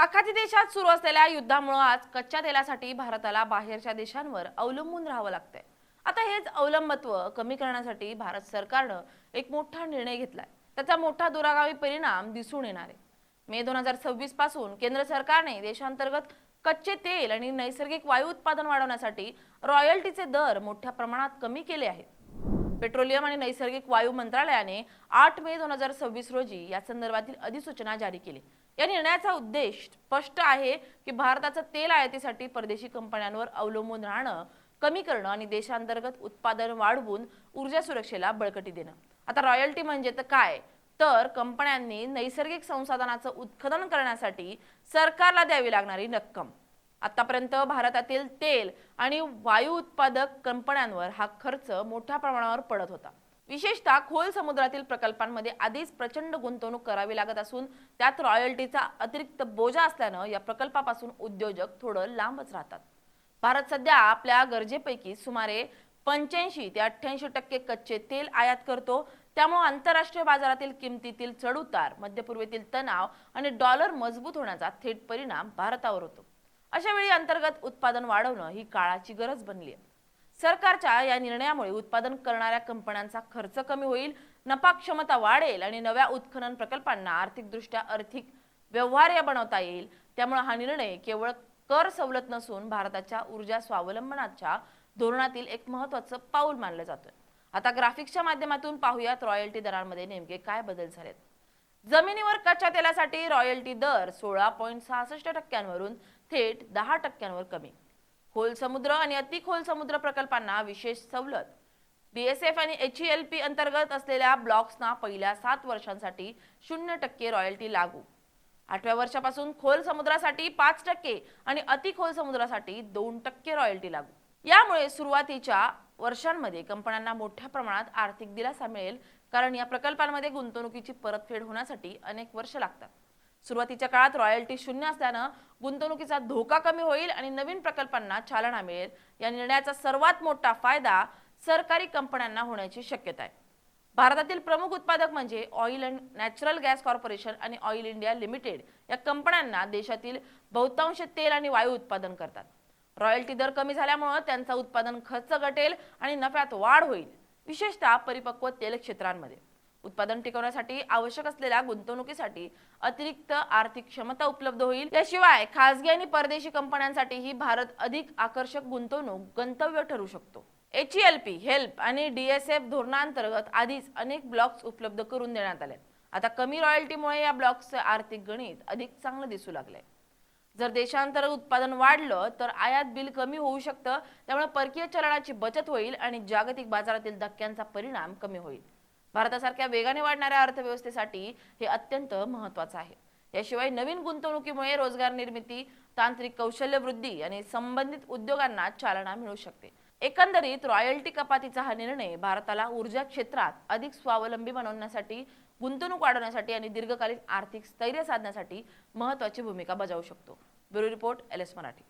आखाती देशात सुरू असलेल्या युद्धामुळे आज कच्च्या तेलासाठी भारताला बाहेरच्या देशांवर अवलंबून राहावं लागतंय। आता हेच अवलंबित्व कमी करण्यासाठी भारत सरकारनं एक मोठा निर्णय घेतलाय। त्याचा मोठा दूरगामी परिणाम दिसून येणार आहे। मे 2026 पासून केंद्र सरकारने देशांतर्गत कच्चे तेल आणि नैसर्गिक वायू उत्पादन वाढवण्यासाठी रॉयल्टीचे दर मोठ्या प्रमाणात कमी केले आहेत। पेट्रोलियम आणि नैसर्गिक वायू मंत्रालयाने 8 मे 2026 रोजी या संदर्भातील अधिसूचना जारी केली। या निर्णयाचा उद्देश स्पष्ट आहे की भारताचं तेल आयातीसाठी परदेशी कंपन्यांवर अवलंबून राहणं कमी करणं आणि देशांतर्गत उत्पादन वाढवून ऊर्जा सुरक्षेला बळकटी देणं। आता रॉयल्टी म्हणजे काय, तर कंपन्यांनी नैसर्गिक संसाधनांचं उत्खनन करण्यासाठी सरकारला द्यावी लागणारी रक्कम। आतापर्यंत भारतातील तेल आणि वायू उत्पादक कंपन्यांवर हा खर्च मोठ्या प्रमाणावर पडत होता। विशेषतः खोल समुद्रातील प्रकल्पांमध्ये आधीच प्रचंड गुंतवणूक करावी लागत असून त्यात रॉयल्टीचा अतिरिक्त बोजा असल्यानं या प्रकल्पापासून उद्योजक थोडं लांबच राहतात। भारत सध्या आपल्या गरजेपैकी सुमारे 85 ते 88% कच्चे तेल आयात करतो। त्यामुळे आंतरराष्ट्रीय बाजारातील किमतीतील चढउतार, मध्यपूर्वेतील तणाव आणि डॉलर मजबूत होण्याचा थेट परिणाम भारतावर होतो। अशा वेळी अंतर्गत उत्पादन वाढवणं ही काळाची गरज बनली आहे। सरकारच्या या निर्णयामुळे उत्पादन करणाऱ्या कंपन्यांचा खर्च कमी होईल, नफा क्षमता वाढेल आणि नव्या उत्खनन प्रकल्पांना आर्थिकदृष्ट्या व्यवहार्य बनवता येईल। त्यामुळे हा निर्णय केवळ कर सवलत नसून भारताच्या ऊर्जा स्वावलंबनाच्या धोरणातील एक महत्त्वाचं पाऊल मानलं जातं। आता ग्राफिक्सच्या माध्यमातून पाहूयात रॉयल्टी दरांमध्ये नेमके काय बदल झालेत। जमिनीवर कच्च्या तेलासाठी रॉयल्टी दर 16.66% थेट 10% कमी। खोल समुद्र आणि अति खोल समुद्र प्रकल्पांना विशेष सवलत। DSF आणि HELP अंतर्गत असलेल्या ब्लॉक्सना पहिल्या 7 वर्षांसाठी 0% रॉयल्टी लागू। 8व्या वर्षापासून खोल समुद्रासाठी 5% आणि अति खोल समुद्रासाठी 2% रॉयल्टी लागू। यामुळे सुरुवातीच्या वर्षांमध्ये कंपन्यांना मोठ्या प्रमाणात आर्थिक दिलासा मिळेल, कारण या प्रकल्पांमध्ये गुंतवणुकीची परतफेड होण्यासाठी अनेक वर्ष लागतात। सुरुवातीच्या काळात रॉयल्टी 0 असल्यानं गुंतवणुकीचा धोका कमी होईल आणि नवीन प्रकल्पांना चालना मिळेल। या निर्णयाचा सर्वात मोठा फायदा सरकारी कंपन्यांना होण्याची शक्यता आहे। भारतातील प्रमुख उत्पादक म्हणजे oil and natural gas corporation आणि ऑइल इंडिया लिमिटेड या कंपन्यांना देशातील बहुतांश तेल आणि वायू उत्पादन करतात। रॉयल्टी दर कमी झाल्यामुळे त्यांचा उत्पादन खर्च घटेल आणि नफ्यात वाढ होईल, विशेषतः परिपक्व तेल क्षेत्रांमध्ये। उत्पादन टिकवण्यासाठी आवश्यक असलेल्या गुंतवणुकीसाठी अतिरिक्त आर्थिक क्षमता उपलब्ध होईल। याशिवाय खासगी आणि परदेशी कंपन्यांसाठीही भारत अधिक आकर्षक गुंतवणूक गंतव्य ठरू शकतो। HELP आणि DSF धोरणांतर्गत आधीच अनेक ब्लॉक्स उपलब्ध करून देण्यात आले। आता कमी रॉयल्टीमुळे या ब्लॉक्सचे आर्थिक गणित अधिक चांगलं दिसू लागले। जर देशांतर्गत उत्पादन वाढलं तर आयात बिल कमी होऊ शकतं, त्यामुळे परकीय चलनाची बचत होईल आणि जागतिक बाजारातील धक्क्यांचा परिणाम कमी होईल। भारतासारख्या वेगाने वाढणाऱ्या अर्थव्यवस्थेसाठी हे अत्यंत महत्त्वाचं आहे। याशिवाय नवीन गुंतवणुकीमुळे रोजगार निर्मिती, तांत्रिक कौशल्य वृद्धी आणि संबंधित उद्योगांना चालना मिळू शकते। एकंदरीत रॉयल्टी कपातीचा हा निर्णय भारताला ऊर्जा क्षेत्रात अधिक स्वावलंबी बनवण्यासाठी, गुंतवणूक वाढवण्यासाठी आणि दीर्घकालीन आर्थिक स्थैर्य साधण्यासाठी महत्त्वाची भूमिका बजावू शकतो। Bureau report LS Marathi.